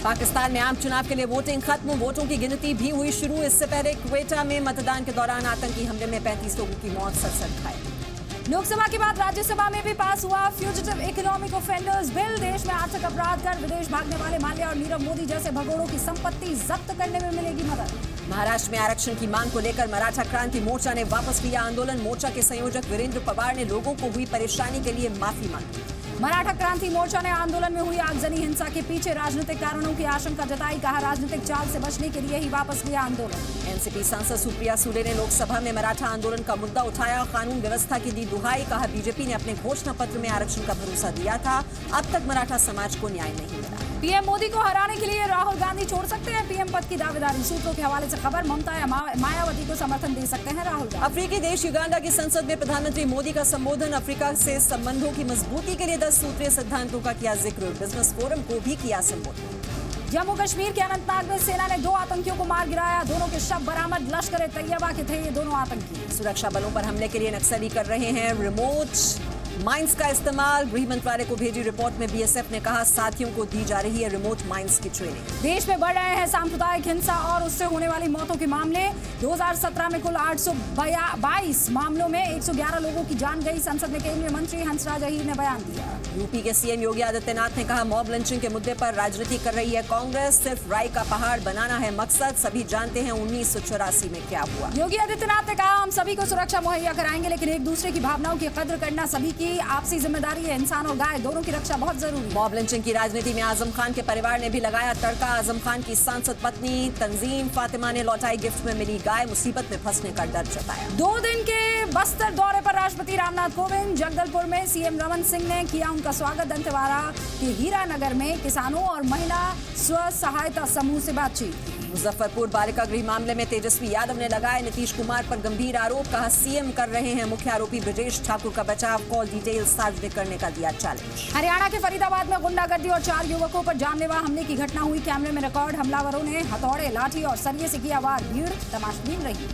पाकिस्तान में आम चुनाव के लिए वोटिंग खत्म, वोटों की गिनती भी हुई शुरू। इससे पहले क्वेटा में मतदान के दौरान आतंकी हमले में 35 लोगों की मौत, 67 घायल। लोकसभा के बाद राज्यसभा में भी पास हुआ फ्यूजिटिव इकोनॉमिक ऑफेंडर्स बिल। देश में आर्थिक अपराध कर विदेश भागने वाले माल्या और नीरव मोदी जैसे भगोड़ों की संपत्ति जब्त करने में मिलेगी मदद। महाराष्ट्र में आरक्षण की मांग को लेकर मराठा क्रांति मोर्चा ने वापस लिया आंदोलन। मोर्चा के संयोजक वीरेंद्र पवार ने लोगों को हुई परेशानी के लिए माफी मांगी। मराठा क्रांति मोर्चा ने आंदोलन में हुई आगजनी हिंसा के पीछे राजनीतिक कारणों की आशंका जताई। कहा, राजनीतिक चाल से बचने के लिए ही वापस लिया आंदोलन। एनसीपी सांसद सुप्रिया सुले ने लोकसभा में मराठा आंदोलन का मुद्दा उठाया, कानून व्यवस्था की दी दुहाई। कहा, बीजेपी ने अपने घोषणा पत्र में आरक्षण का भरोसा दिया था, अब तक मराठा समाज को न्याय नहीं मिला। पीएम मोदी को हराने के लिए राहुल गांधी छोड़ सकते हैं पीएम पद की दावेदारी। सूत्रों के हवाले से खबर, ममता या मायावती को समर्थन दे सकते हैं राहुल गांधी। अफ्रीकी देश युगांडा की संसद में प्रधानमंत्री मोदी का संबोधन। अफ्रीका से संबंधों की मजबूती के लिए 10 सूत्रीय सिद्धांतों का किया जिक्र। बिजनेस फोरम को भी किया संबोधन। जम्मू कश्मीर के अनंतनाग में सेना ने 2 आतंकियों को मार गिराया। दोनों के शव बरामद। लश्कर ए तैयबा के थे ये दोनों आतंकी। सुरक्षा बलों पर हमले के लिए नक्सली कर रहे हैं रिमोट माइंस का इस्तेमाल। गृह मंत्रालय को भेजी रिपोर्ट में बीएसएफ ने कहा, साथियों को दी जा रही है रिमोट माइंस की ट्रेनिंग। देश में बढ़ रहे हैं सांप्रदायिक हिंसा और उससे होने वाली मौतों के मामले। 2017 में कुल 822 मामलों में 111 लोगों की जान गई। संसद में केंद्रीय मंत्री हंसराज अहीर ने बयान दिया। यूपी के सीएम योगी आदित्यनाथ ने कहा, मॉब लिंचिंग के मुद्दे पर राजनीति कर रही है कांग्रेस। सिर्फ राई का पहाड़ बनाना है मकसद। सभी जानते हैं 1984 में क्या हुआ। योगी आदित्यनाथ ने कहा, हम सभी को सुरक्षा मुहैया कराएंगे, लेकिन एक दूसरे की भावनाओं की कद्र करना सभी की आपसी जिम्मेदारी है। इंसान और गाय दोनों की रक्षा बहुत जरूरी है। मॉब लिंचिंग की राजनीति में आजम खान के परिवार ने भी लगाया तड़का। आजम खान की सांसद पत्नी तंजीम फातिमा ने लौटाई गिफ्ट में मिली गाय। मुसीबत में फंसने का डर जताया। 2 दिन के बस्तर दौरे पर राष्ट्रपति रामनाथ कोविंद। जगदलपुर में सीएम रमन सिंह ने किया उनका स्वागत। दंतेवाड़ा के हीरानगर में किसानों और महिला स्व सहायता समूह से बातचीत। मुजफ्फरपुर बालिका गृह मामले में तेजस्वी यादव ने लगाए नीतीश कुमार पर गंभीर आरोप। कहा, सीएम कर रहे हैं मुख्य आरोपी ब्रजेश ठाकुर का बचाव। कॉल डिटेल सार्वजनिक करने का दिया चैलेंज। हरियाणा के फरीदाबाद में गुंडागर्दी और 4 युवकों पर जानलेवा हमले की घटना हुई। कैमरे में रिकॉर्ड। हमलावरों ने हथौड़े, लाठी और सरिये से किया वार। भीड़ तमाशबीन रही।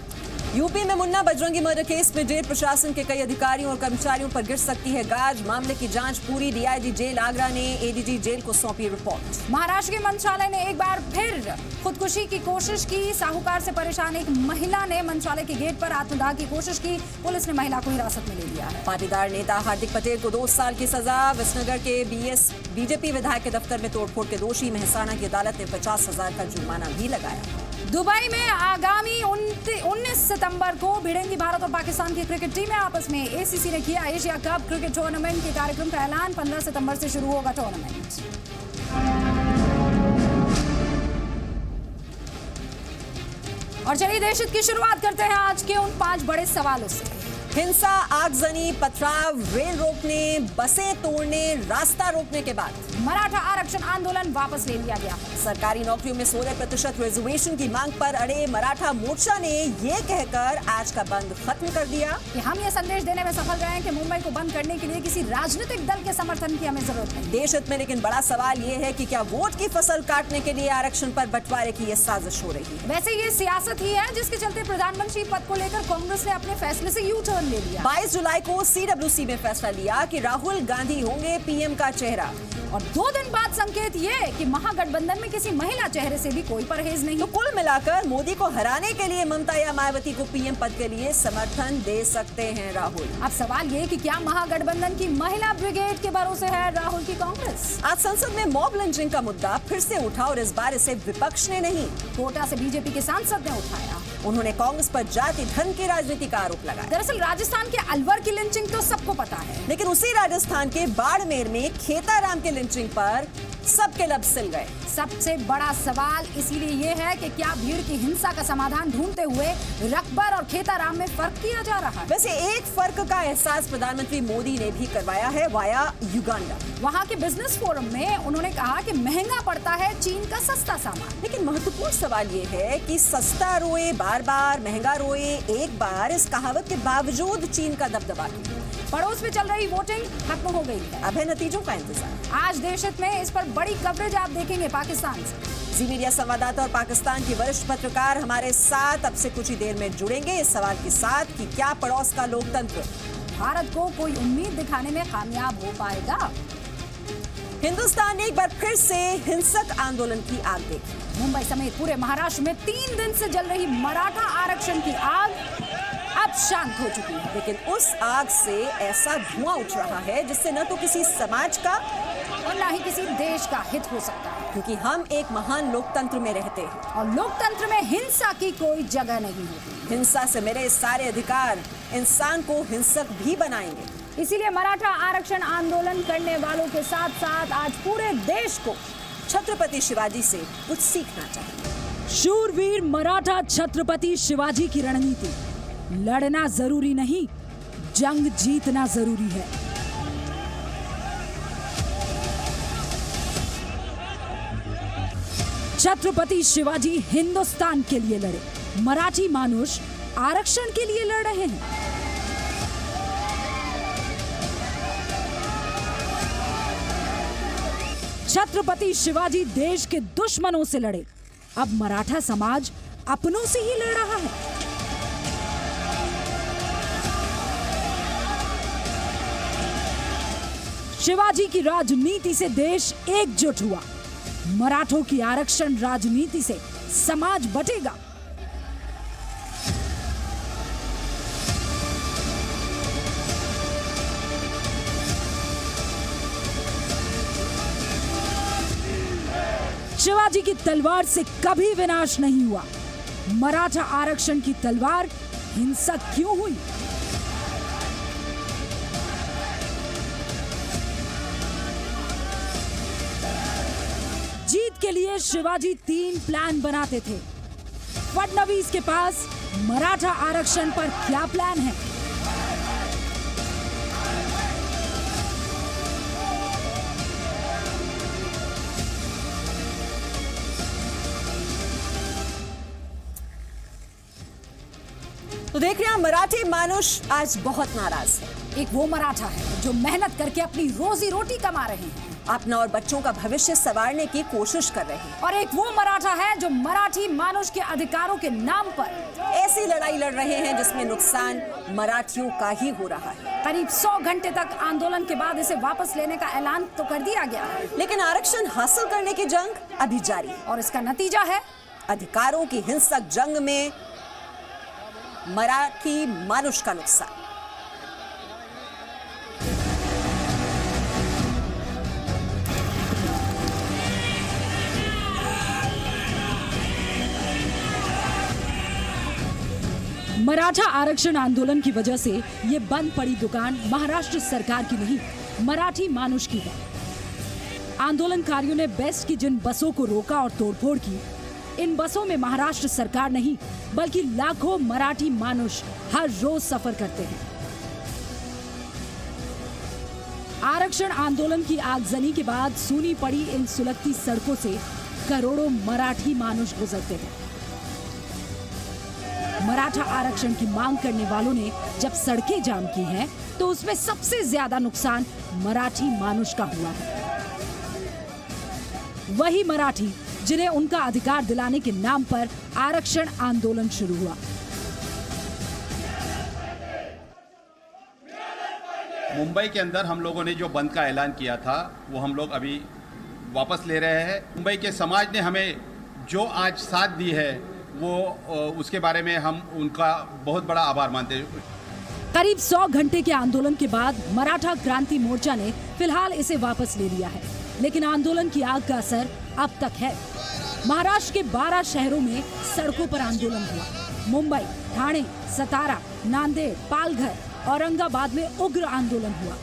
यूपी में मुन्ना बजरंगी मर्डर केस में जेल प्रशासन के कई अधिकारियों और कर्मचारियों पर गिर सकती है गाज। मामले की जांच पूरी। डीआईजी जेल आगरा ने एडीजी जेल को सौंपी रिपोर्ट। महाराष्ट्र के मंत्रालय ने एक बार फिर खुदकुशी की कोशिश की। साहूकार से परेशान एक महिला ने मंत्रालय के गेट पर आत्मदाह की कोशिश की। पुलिस ने महिला को हिरासत में ले लिया है। पाटीदार नेता हार्दिक पटेल को 2 साल की सजा। विसनगर के बीजेपी विधायक के दफ्तर में तोड़फोड़ के दोषी। मेहसाणा की अदालत ने 50,000 का जुर्माना भी लगाया। दुबई में आगामी 19 सितंबर को भिड़ेंगी भारत और पाकिस्तान की क्रिकेट टीमें आपस में। एसीसी ने किया एशिया कप क्रिकेट टूर्नामेंट के कार्यक्रम का ऐलान। 15 सितंबर से शुरू होगा टूर्नामेंट। और चलिए देश हित की शुरुआत करते हैं आज के उन 5 बड़े सवालों से। हिंसा, आगजनी, पथराव, रेल रोकने, बसें तोड़ने, रास्ता रोकने के बाद मराठा आरक्षण आंदोलन वापस ले लिया गया। सरकारी नौकरियों में 16% रिजर्वेशन की मांग पर अड़े मराठा मोर्चा ने ये कहकर आज का बंद खत्म कर दिया कि हम ये संदेश देने में सफल रहे हैं कि मुंबई को बंद करने के लिए किसी राजनीतिक दल के समर्थन की हमें जरूरत नहीं। देश हित में लेकिन बड़ा सवाल ये है कि क्या वोट की फसल काटने के लिए आरक्षण पर बंटवारे की ये साजिश हो रही है। वैसे ये सियासत ही है जिसके चलते प्रधानमंत्री पद को लेकर कांग्रेस ने अपने फैसले से यू टर्न ले लिया। 22 जुलाई को सीडब्ल्यूसी में फैसला लिया कि राहुल गांधी होंगे पीएम का चेहरा। और 2 दिन बाद संकेत ये कि महागठबंधन में किसी महिला चेहरे से भी कोई परहेज नहीं। तो कुल मिलाकर मोदी को हराने के लिए ममता या मायावती को पीएम पद के लिए समर्थन दे सकते हैं राहुल। अब सवाल ये कि क्या महागठबंधन की महिला ब्रिगेड के भरोसे है राहुल की कांग्रेस। आज संसद में मॉब लिंचिंग का मुद्दा फिर से उठा और इस बार इसे विपक्ष ने नहीं, कोटा से बीजेपी के सांसद ने उठाया। उन्होंने कांग्रेस पर जाति धन की राजनीति का आरोप लगाया। दरअसल राजस्थान के अलवर की लिंचिंग तो सबको पता है, लेकिन उसी राजस्थान के बाड़मेर में खेताराम की लिंचिंग पर सबके लब सिल गए। सबसे बड़ा सवाल इसीलिए ये है कि क्या भीड़ की हिंसा का समाधान ढूंढते हुए रकबर और खेताराम में फर्क किया जा रहा है। वैसे एक फर्क का एहसास प्रधानमंत्री मोदी ने भी करवाया है वाया युगांडा। वहाँ के बिजनेस फोरम में उन्होंने कहा कि महंगा पड़ता है चीन का सस्ता सामान। लेकिन महत्वपूर्ण सवाल ये है कि सस्ता रोए बार बार, महंगा रोए एक बार, इस कहावत के बावजूद चीन का दबदबा पड़ोस में चल रही वोटिंग खत्म हो गई है। अब है नतीजों का इंतजार। आज देश हित में इस पर बड़ी कवरेज आप देखेंगे पाकिस्तान से। जी मीडिया संवाददाता और पाकिस्तान की वरिष्ठ पत्रकार हमारे साथ अब से कुछ ही देर में जुड़ेंगे इस सवाल के साथ कि क्या पड़ोस का लोकतंत्र भारत को कोई उम्मीद दिखाने में कामयाब हो पाएगा। हिंदुस्तान ने एक बार फिर से हिंसक आंदोलन की आग देखी। मुंबई समेत पूरे महाराष्ट्र में 3 दिन से जल रही मराठा आरक्षण की आग अब शांत हो चुकी है, लेकिन उस आग से ऐसा धुआं उठ रहा है जिससे न तो किसी समाज का और न ही किसी देश का हित हो सकता है, क्योंकि हम एक महान लोकतंत्र में रहते हैं और लोकतंत्र में हिंसा की कोई जगह नहीं होती। हिंसा से मिले सारे अधिकार इंसान को हिंसक भी बनाएंगे। इसीलिए मराठा आरक्षण आंदोलन करने वालों के साथ साथ आज पूरे देश को छत्रपति शिवाजी से कुछ सीखना चाहिए। शूरवीर मराठा छत्रपति शिवाजी की रणनीति, लड़ना जरूरी नहीं, जंग जीतना जरूरी है। छत्रपति शिवाजी हिंदुस्तान के लिए लड़े, मराठी मानुष आरक्षण के लिए लड़ रहे हैं। छत्रपति शिवाजी देश के दुश्मनों से लड़े, अब मराठा समाज अपनों से ही लड़ रहा है। शिवाजी की राजनीति से देश एकजुट हुआ, मराठों की आरक्षण राजनीति से समाज बटेगा। शिवाजी की तलवार से कभी विनाश नहीं हुआ, मराठा आरक्षण की तलवार हिंसक क्यों हुई? जीत के लिए शिवाजी 3 प्लान बनाते थे। फडणवीस के पास मराठा आरक्षण पर क्या प्लान है? तो देख रहे हैं, मराठी मानुष आज बहुत नाराज है। एक वो मराठा है जो मेहनत करके अपनी रोजी रोटी कमा रहे हैं, अपना और बच्चों का भविष्य संवारने की कोशिश कर रहे हैं, और एक वो मराठा है जो मराठी मानुष के अधिकारों के नाम पर ऐसी लड़ाई लड़ रहे हैं जिसमें नुकसान मराठियों का ही हो रहा है। करीब 100 घंटे तक आंदोलन के बाद इसे वापस लेने का ऐलान तो कर दिया गया है, लेकिन आरक्षण हासिल करने की जंग अभी जारी है, और इसका नतीजा है अधिकारों की हिंसक जंग में मराठी मानुष का नुकसान। मराठा आरक्षण आंदोलन की वजह से ये बंद पड़ी दुकान महाराष्ट्र सरकार की नहीं, मराठी मानुष की है। आंदोलनकारियों ने बेस्ट की जिन बसों को रोका और तोड़फोड़ की, इन बसों में महाराष्ट्र सरकार नहीं बल्कि लाखों मराठी मानुष हर रोज सफर करते हैं। आरक्षण आंदोलन की आगजनी के बाद सूनी पड़ी इन सुलगती सड़कों से करोड़ों मराठी मानुष गुजरते हैं। मराठा आरक्षण की मांग करने वालों ने जब सड़कें जाम की हैं, तो उसमें सबसे ज्यादा नुकसान मराठी मानुष का हुआ है। वही मराठी जिन्हें उनका अधिकार दिलाने के नाम पर आरक्षण आंदोलन शुरू हुआ। मुंबई के अंदर हम लोगों ने जो बंद का ऐलान किया था वो हम लोग अभी वापस ले रहे हैं। मुंबई के समाज ने हमें जो आज साथ दी है वो उसके बारे में हम उनका बहुत बड़ा आभार मानते हैं। करीब 100 घंटे के आंदोलन के बाद मराठा क्रांति मोर्चा ने फिलहाल इसे वापस ले लिया है, लेकिन आंदोलन की आग का असर अब तक है। महाराष्ट्र के 12 शहरों में सड़कों पर आंदोलन हुआ। मुंबई, ठाणे, सतारा, नांदेड़, पालघर, औरंगाबाद में उग्र आंदोलन हुआ।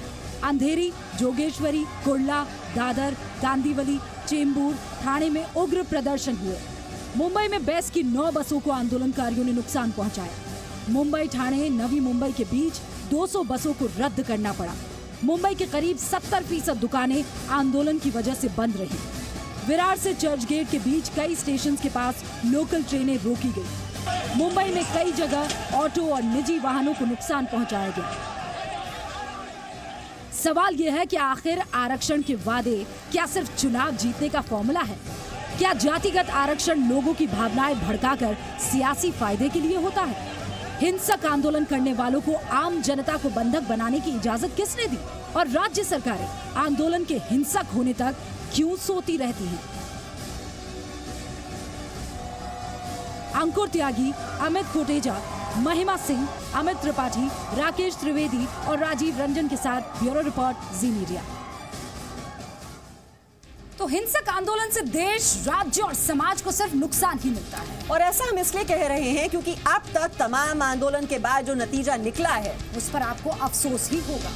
अंधेरी, जोगेश्वरी, कुर्ला, दादर, कांदिवली, चेंबूर, ठाणे में उग्र प्रदर्शन हुए। मुंबई में बेस्ट की 9 बसों को आंदोलनकारियों ने नुकसान पहुंचाया। मुंबई, ठाणे, नवी मुंबई के बीच 200 बसों को रद्द करना पड़ा। मुंबई के करीब 70% दुकानें आंदोलन की वजह से बंद रही। विरार से चर्च गेट के बीच कई स्टेशन के पास लोकल ट्रेनें रोकी गई। मुंबई में कई जगह ऑटो और निजी वाहनों को नुकसान पहुंचाया गया। सवाल यह है कि आखिर आरक्षण के वादे क्या सिर्फ चुनाव जीतने का फॉर्मूला है? क्या जातिगत आरक्षण लोगों की भावनाएं भड़काकर सियासी फायदे के लिए होता है? हिंसक आंदोलन करने वालों को आम जनता को बंधक बनाने की इजाजत किसने दी? और राज्य सरकारें आंदोलन के हिंसक होने तक क्यों सोती रहती हैं? अंकुर त्यागी, अमित कोटेचा, महिमा सिंह, अमित त्रिपाठी, राकेश त्रिवेदी और राजीव रंजन के साथ ब्यूरो रिपोर्ट जी मीडिया। तो हिंसक आंदोलन से देश, राज्य और समाज को सिर्फ नुकसान ही मिलता है। और ऐसा हम इसलिए कह रहे हैं क्योंकि अब तक तमाम आंदोलन के बाद जो नतीजा निकला है उस पर आपको अफसोस ही होगा।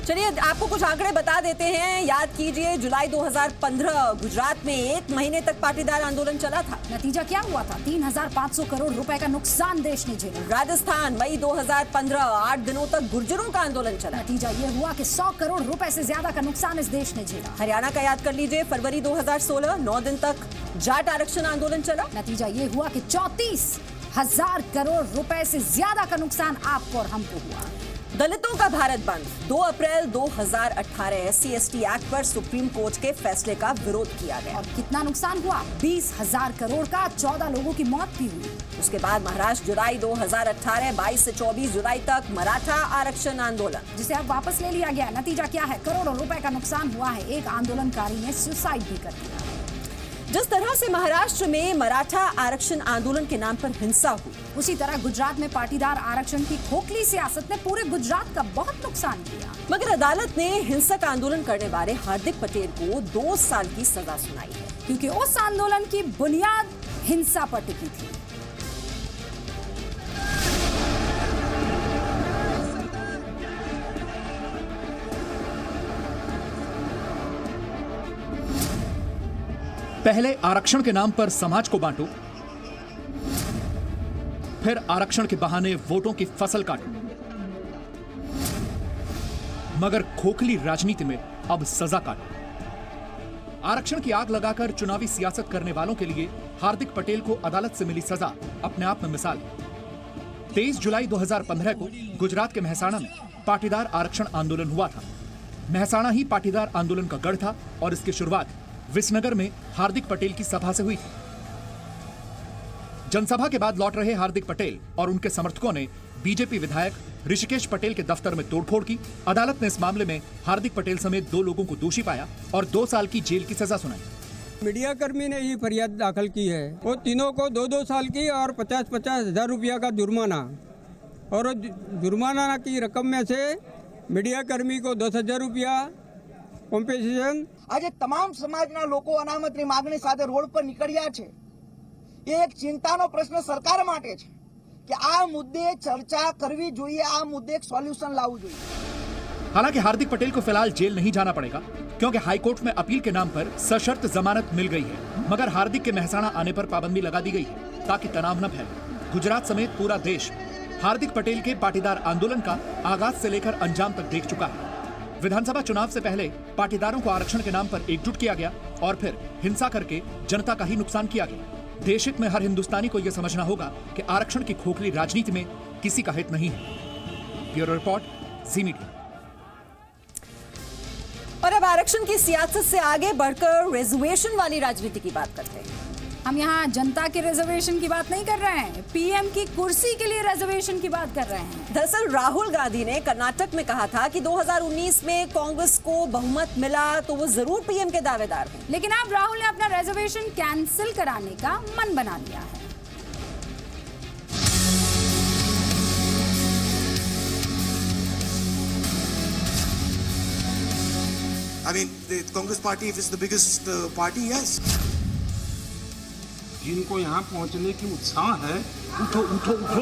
चलिए आपको कुछ आंकड़े बता देते हैं। याद कीजिए, जुलाई 2015 गुजरात में 1 महीने तक पाटीदार आंदोलन चला था। नतीजा क्या हुआ था? 3,500 करोड़ रुपए का नुकसान देश ने झेला। राजस्थान, मई 2015 8 दिनों तक गुर्जरों का आंदोलन चला। नतीजा ये हुआ कि 100 करोड़ रुपए से ज्यादा का नुकसान इस देश ने झेला। हरियाणा का याद कर लीजिए, फरवरी 2016 9 दिन तक जाट आरक्षण आंदोलन चला। नतीजा ये हुआ कि 34,000 करोड़ रुपए से ज्यादा का नुकसान आपको और हमको हुआ। दलितों का भारत बंद, 2 अप्रैल 2018 SC/ST एक्ट पर सुप्रीम कोर्ट के फैसले का विरोध किया गया। और कितना नुकसान हुआ? 20,000 करोड़ का, 14 लोगों की मौत भी हुई। उसके बाद महाराष्ट्र, जुलाई 2018 22 से 24 जुलाई तक मराठा आरक्षण आंदोलन, जिसे अब वापस ले लिया गया। नतीजा क्या है? करोड़ों रुपए का नुकसान हुआ है। एक आंदोलनकारी ने सुसाइड भी कर दिया। जिस तरह से महाराष्ट्र में मराठा आरक्षण आंदोलन के नाम पर हिंसा हुई, उसी तरह गुजरात में पाटीदार आरक्षण की खोखली सियासत ने पूरे गुजरात का बहुत नुकसान किया। मगर अदालत ने हिंसक आंदोलन करने वाले हार्दिक पटेल को 2 साल की सजा सुनाई है, क्योंकि उस आंदोलन की बुनियाद हिंसा पर टिकी थी। पहले आरक्षण के नाम पर समाज को बांटो, फिर आरक्षण के बहाने वोटों की फसल काटो। मगर खोखली राजनीति में अब सजा काटो। आरक्षण की आग लगाकर चुनावी सियासत करने वालों के लिए हार्दिक पटेल को अदालत से मिली सजा अपने आप में मिसाल है। 23 जुलाई 2015 को गुजरात के मेहसाणा में पाटीदार आरक्षण आंदोलन हुआ था। मेहसाणा ही पाटीदार आंदोलन का गढ़ था और इसकी शुरुआत विसनगर में हार्दिक पटेल की सभा से हुई थी। जनसभा के बाद लौट रहे हार्दिक पटेल और उनके समर्थकों ने बीजेपी विधायक ऋषिकेश पटेल के दफ्तर में तोड़फोड़ की। अदालत ने इस मामले में हार्दिक पटेल समेत 2 लोगों को दोषी पाया और 2 साल की जेल की सजा सुनाई। मीडिया कर्मी ने ये फरियाद दाखिल की है। वो तीनों को 2-2 साल की और 50-50 हजार रुपया का जुर्माना, और जुर्माना की रकम में से मीडिया कर्मी को 10,000 रुपया કોમ્પેન્સેશન। આજે તમામ સમાજના લોકો અનામતની માંગણી સાથે રોડ પર નીકળ્યા છે। એ એક ચિંતાનો પ્રશ્ન સરકાર માટે છે કે આ મુદ્દે ચર્ચા કરવી જોઈએ, આ મુદ્દે એક સોલ્યુશન લાવવું જોઈએ। हालांकि हार्दिक पटेल को फिलहाल जेल नहीं जाना पड़ेगा, क्योंकि हाईकोर्ट में अपील के नाम पर सशर्त जमानत मिल गई है। मगर हार्दिक के मेहसाणा आने पर पाबंदी लगा दी गई है ताकि तनाव न फैले। गुजरात समेत पूरा देश हार्दिक पटेल के पाटीदार आंदोलन का आगाज से लेकर अंजाम तक देख चुका है। विधानसभा चुनाव से पहले पाटीदारों को आरक्षण के नाम पर एकजुट किया गया और फिर हिंसा करके जनता का ही नुकसान किया गया। देश हित में हर हिंदुस्तानी को यह समझना होगा कि आरक्षण की खोखली राजनीति में किसी का हित नहीं है। ब्यूरो रिपोर्ट, जी मीडिया। और अब आरक्षण की सियासत से आगे बढ़कर रिजर्वेशन वाली राजनीति की बात करते हैं। हम यहाँ जनता के रिजर्वेशन की बात नहीं कर रहे हैं, पीएम की कुर्सी के लिए रिजर्वेशन की बात कर रहे हैं। दरअसल राहुल गांधी ने कर्नाटक में कहा था कि 2019 में कांग्रेस को बहुमत मिला तो वो जरूर पीएम के दावेदार हैं। लेकिन अब राहुल ने अपना रिजर्वेशन कैंसिल कराने का मन बना लिया है। I mean, the Congress party, if it's the biggest party, yes. जिनको यहाँ पहुँचने की उत्साह है, उठो उठो उठो।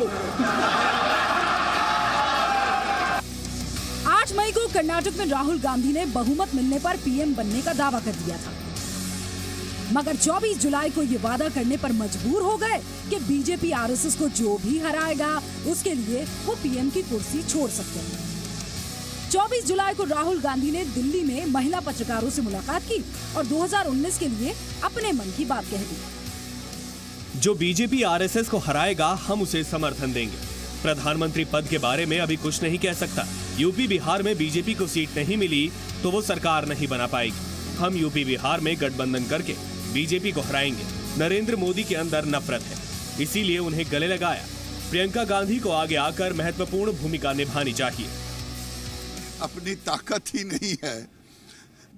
8 मई को कर्नाटक में राहुल गांधी ने बहुमत मिलने पर पीएम बनने का दावा कर दिया था, मगर 24 जुलाई को ये वादा करने पर मजबूर हो गए कि बीजेपी आरएसएस को जो भी हराएगा उसके लिए वो पीएम की कुर्सी छोड़ सकते हैं। 24 जुलाई को राहुल गांधी ने दिल्ली में महिला पत्रकारों से मुलाकात की और 2019 के लिए अपने मन की बात कह दी। जो बीजेपी आरएसएस को हराएगा हम उसे समर्थन देंगे। प्रधानमंत्री पद के बारे में अभी कुछ नहीं कह सकता। यूपी बिहार में बीजेपी को सीट नहीं मिली तो वो सरकार नहीं बना पाएगी। हम यूपी बिहार में गठबंधन करके बीजेपी को हराएंगे। नरेंद्र मोदी के अंदर नफरत है, इसीलिए उन्हें गले लगाया। प्रियंका गांधी को आगे आकर महत्वपूर्ण भूमिका निभानी चाहिए। अपनी ताकत ही नहीं है।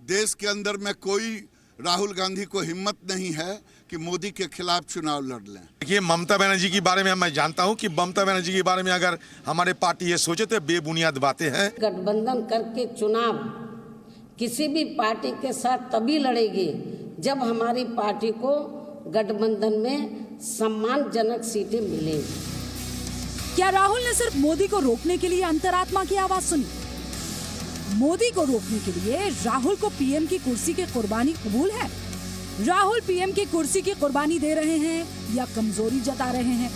देश के अंदर में कोई राहुल गांधी को हिम्मत नहीं है कि मोदी के खिलाफ चुनाव लड़ लें। देखिए, ममता बनर्जी के बारे में मैं जानता हूं कि ममता बनर्जी के बारे में अगर हमारे पार्टी ये सोचे तो बेबुनियाद बातें हैं। गठबंधन करके चुनाव किसी भी पार्टी के साथ तभी लड़ेगी जब हमारी पार्टी को गठबंधन में सम्मानजनक सीटें मिलेंगी। क्या राहुल ने सिर्फ मोदी को रोकने के लिए अंतरात्मा की आवाज सुनी? मोदी को रोकने के लिए राहुल को पीएम की कुर्सी की कुर्बानी कबूल है? राहुल पीएम की कुर्सी की कुर्बानी दे रहे हैं या कमजोरी जता रहे हैं?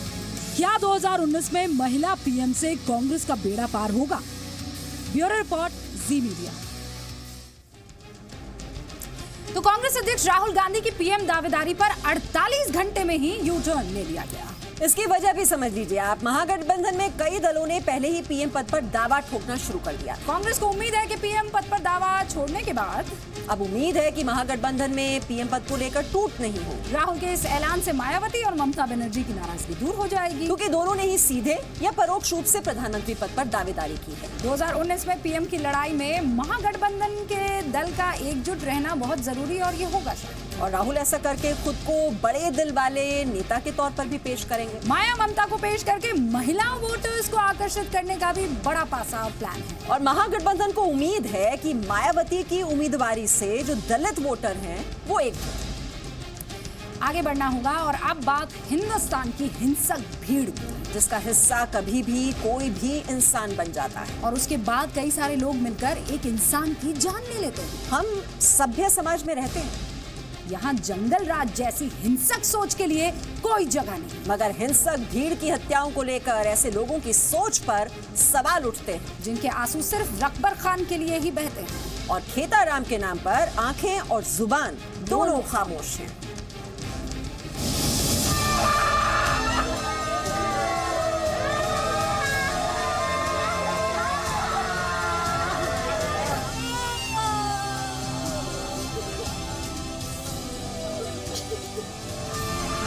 क्या 2019 में महिला पीएम से कांग्रेस का बेड़ा पार होगा? ब्यूरो रिपोर्ट, जी मीडिया। तो कांग्रेस अध्यक्ष राहुल गांधी की पीएम दावेदारी पर 48 घंटे में ही यू टर्न ले लिया गया। इसकी वजह भी समझ लीजिए आप। महागठबंधन में कई दलों ने पहले ही पीएम पद पर दावा ठोकना शुरू कर दिया। कांग्रेस को उम्मीद है कि पीएम पद पर दावा छोड़ने के बाद अब उम्मीद है कि महागठबंधन में पीएम पद को लेकर टूट नहीं हो। राहुल के इस ऐलान से मायावती और ममता बनर्जी की नाराजगी दूर हो जाएगी, क्योंकि दोनों ने ही सीधे या परोक्ष रूप से प्रधानमंत्री पद पर दावेदारी की है। 2019 में पीएम की लड़ाई में महागठबंधन के दल का एकजुट रहना बहुत जरूरी और ये होगा शायद। और राहुल ऐसा करके खुद को बड़े दिल वाले नेता के तौर पर भी पेश करेंगे। माया ममता को पेश करके महिला वोटर्स को आकर्षित करने का भी बड़ा पासा प्लान है। और महागठबंधन को उम्मीद है कि मायावती की उम्मीदवारी से जो दलित वोटर हैं वो एक आगे बढ़ना होगा। और अब बात हिंदुस्तान की हिंसक भीड़, जिसका हिस्सा कभी भी कोई भी इंसान बन जाता है और उसके बाद कई सारे लोग मिलकर एक इंसान की जान ले लेते हैं। हम सभ्य समाज में रहते हैं, यहाँ जंगल राज जैसी हिंसक सोच के लिए कोई जगह नहीं। मगर हिंसक भीड़ की हत्याओं को लेकर ऐसे लोगों की सोच पर सवाल उठते हैं जिनके आंसू सिर्फ रकबर खान के लिए ही बहते हैं। और खेताराम के नाम पर आंखें और जुबान दोनों खामोश हैं।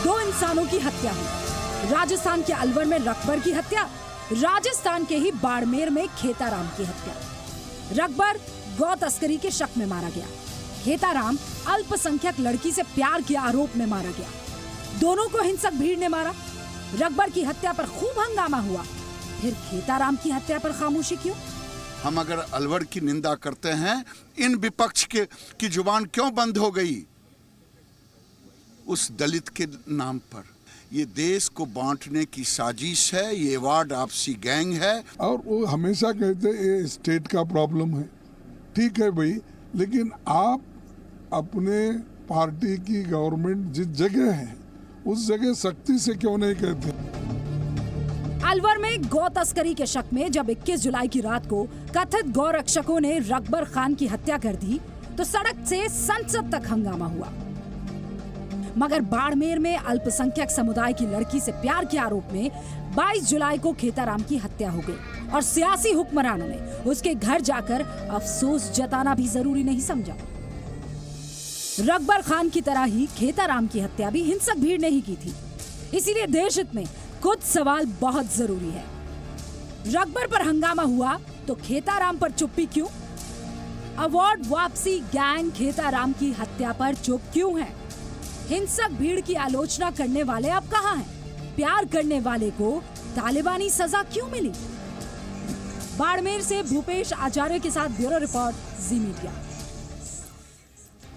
दो इंसानों की हत्या हुई। राजस्थान के अलवर में रकबर की हत्या, राजस्थान के ही बाड़मेर में खेताराम की हत्या। रकबर गौ तस्करी के शक में मारा गया, खेताराम अल्पसंख्यक लड़की से प्यार के आरोप में मारा गया। दोनों को हिंसक भीड़ ने मारा। रकबर की हत्या पर खूब हंगामा हुआ, फिर खेताराम की हत्या पर खामोशी क्यों? हम अगर अलवर की निंदा करते हैं, इन विपक्ष की जुबान क्यों बंद हो गई उस दलित के नाम पर? ये देश को बांटने की साजिश है, ये वार्ड आपसी गैंग है। और वो हमेशा कहते ये स्टेट का प्रॉब्लम है। ठीक है भाई, लेकिन आप अपने पार्टी की गवर्नमेंट जिस जगह है उस जगह सख्ती से क्यों नहीं कहते? अलवर में गौ तस्करी के शक में जब 21 जुलाई की रात को कथित गौ रक्षकों ने रकबर खान की हत्या कर दी तो सड़क से संसद तक हंगामा हुआ। मगर बाड़मेर में अल्पसंख्यक समुदाय की लड़की से प्यार के आरोप में 22 जुलाई को खेताराम की हत्या हो गई और सियासी हुक्मरानों ने उसके घर जाकर अफसोस जताना भी जरूरी नहीं समझा। रकबर खान की तरह ही खेताराम की हत्या भी हिंसक भीड़ ने ही की थी। इसीलिए देश हित में कुछ सवाल बहुत जरूरी है। रकबर पर हंगामा हुआ तो खेताराम पर चुप्पी क्यों? अवार्ड वापसी गैंग खेताराम की हत्या पर चुप क्यों है? हिंसक भीड़ की आलोचना करने वाले अब कहां हैं? प्यार करने वाले को तालिबानी सजा क्यों मिली? बाड़मेर से भूपेश आचार्य के साथ ब्यूरो रिपोर्ट, जी मीडिया।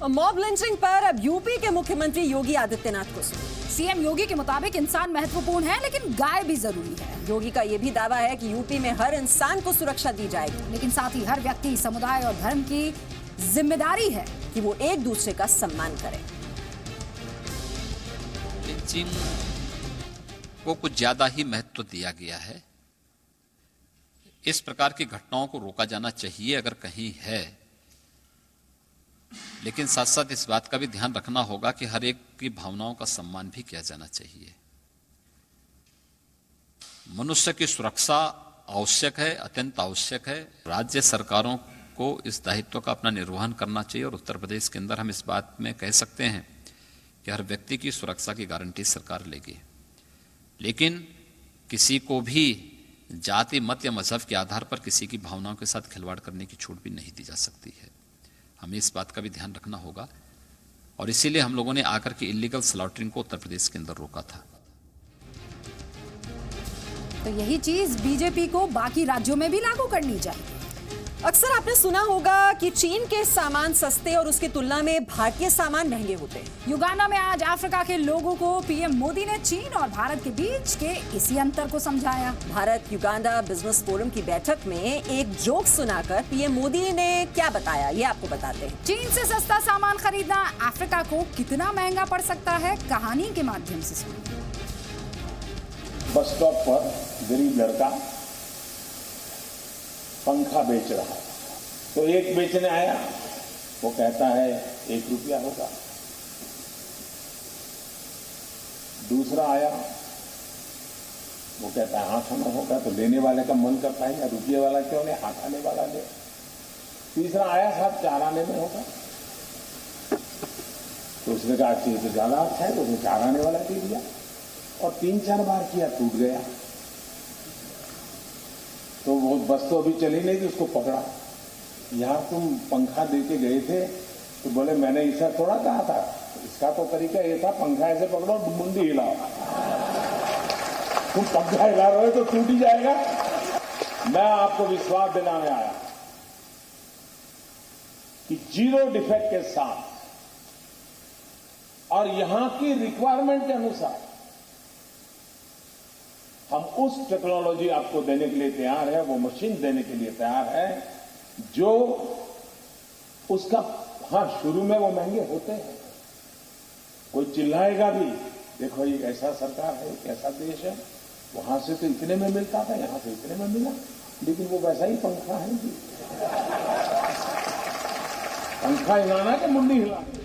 मॉब लिंचिंग पर अब यूपी के मुख्यमंत्री योगी आदित्यनाथ को सुनिए। सीएम योगी के मुताबिक इंसान महत्वपूर्ण है लेकिन गाय भी जरूरी है। योगी का यह भी दावा है कि यूपी में हर इंसान को सुरक्षा दी जाएगी, लेकिन साथ ही हर व्यक्ति, समुदाय और धर्म की जिम्मेदारी है कि वो एक दूसरे का सम्मान करें। लिंचिंग को कुछ ज्यादा ही महत्व दिया गया है। इस प्रकार की घटनाओं को रोका जाना चाहिए अगर कहीं है, लेकिन साथ साथ इस बात का भी ध्यान रखना होगा कि हर एक की भावनाओं का सम्मान भी किया जाना चाहिए। मनुष्य की सुरक्षा आवश्यक है, अत्यंत आवश्यक है। राज्य सरकारों को इस दायित्व का अपना निर्वहन करना चाहिए और उत्तर प्रदेश के अंदर हम इस बात में कह सकते हैं कि हर व्यक्ति की सुरक्षा की गारंटी सरकार लेगी। लेकिन किसी को भी जाति, मत या मजहब के आधार पर किसी की भावनाओं के साथ खिलवाड़ करने की छूट भी नहीं दी जा सकती है। हमें इस बात का भी ध्यान रखना होगा और इसीलिए हम लोगों ने आकर के इलीगल स्लॉटरिंग को उत्तर प्रदेश के अंदर रोका था। तो यही चीज बीजेपी को बाकी राज्यों में भी लागू करनी चाहिए। अक्सर आपने सुना होगा कि चीन के सामान सस्ते और उसकी तुलना में भारतीय सामान महंगे होते हैं। युगांडा में आज अफ्रीका के लोगों को पीएम मोदी ने चीन और भारत के बीच के इसी अंतर को समझाया। भारत युगांडा बिजनेस फोरम की बैठक में एक जोक सुनाकर पीएम मोदी ने क्या बताया, ये आपको बताते हैं। चीन से सस्ता सामान खरीदना अफ्रीका को कितना महंगा पड़ सकता है, कहानी के माध्यम से सुनिए। बस स्टॉप पर गरीब लड़का पंखा बेच रहा है, तो एक बेचने आया, वो कहता है 1 रुपया होगा। दूसरा आया, वो कहता है 8 आना होगा। तो लेने वाले का मन करता है रुपये वाला क्यों ले, 8 आने वाला ले। तीसरा आया, साहब 4 आने में होगा। तो उसने कहा कि तो ज्यादा अच्छा है, तो उसने 4 आने वाला दे दिया और 3-4 बार किया, टूट गया। तो वो बस तो अभी चली नहीं थी, उसको पकड़ा। यहाँ तुम पंखा दे के गए थे, तो बोले मैंने ऐसा थोड़ा कहा था, इसका तो तरीका ये था पंखा ऐसे पकड़ो, मुंडी हिलाओ। तुम पंखा हिला रहे हो तो टूट ही जाएगा। मैं आपको विश्वास दिलाने आया कि 0 डिफेक्ट के साथ और यहां की रिक्वायरमेंट के अनुसार हम उस टेक्नोलॉजी आपको देने के लिए तैयार है, वो मशीन देने के लिए तैयार है जो उसका, हाँ शुरू में वो महंगे होते हैं, कोई चिल्लाएगा भी, देखो ये ऐसा सरकार है, एक ऐसा देश है, वहां से तो इतने में मिलता था, यहां से इतने में मिला, लेकिन वो वैसा ही पंखा है जी। पंखा हिलाना कि मुंडी हिलाना।